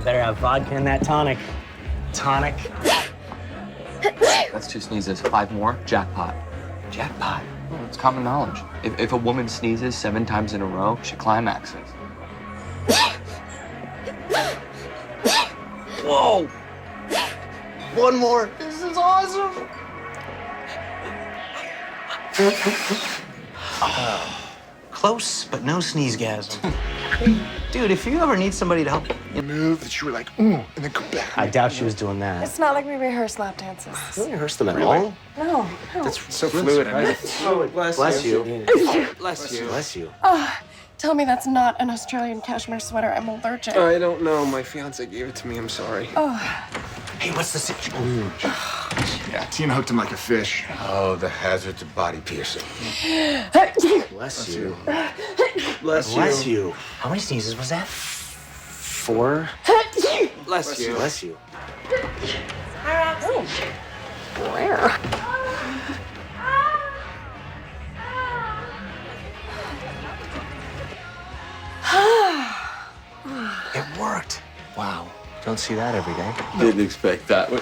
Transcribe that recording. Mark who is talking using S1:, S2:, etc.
S1: Better have vodka in that tonic. Tonic.
S2: That's 2 sneezes. 5 more, jackpot.
S1: Jackpot.
S2: Well, it's common knowledge. If a woman sneezes 7 times in a row, she climaxes. Whoa! 1 more. This is awesome.
S1: Close, but no sneeze-gasm. Dude, if you ever need somebody to help...
S3: Move that you were like, ooh, and then come back.
S1: I doubt she was doing that.
S4: It's not like we rehearse lap dances.
S1: You don't rehearse them at all?
S4: No, no.
S1: That's
S3: So fluid.
S1: Bless you.
S2: Bless you.
S1: Bless you.
S4: Tell me that's not an Australian cashmere sweater. I'm allergic.
S3: I don't know. My fiance gave it to me. I'm sorry.
S1: Hey, what's the situation?
S3: Yeah, Tina hooked him like a fish.
S5: Oh, the hazards of body piercing.
S1: Bless you.
S2: Bless
S1: you. How many sneezes was that? 4?
S2: Bless you.
S1: Bless you.
S4: Rare.
S1: It worked. Wow. Don't see that every day.
S5: Didn't expect that one.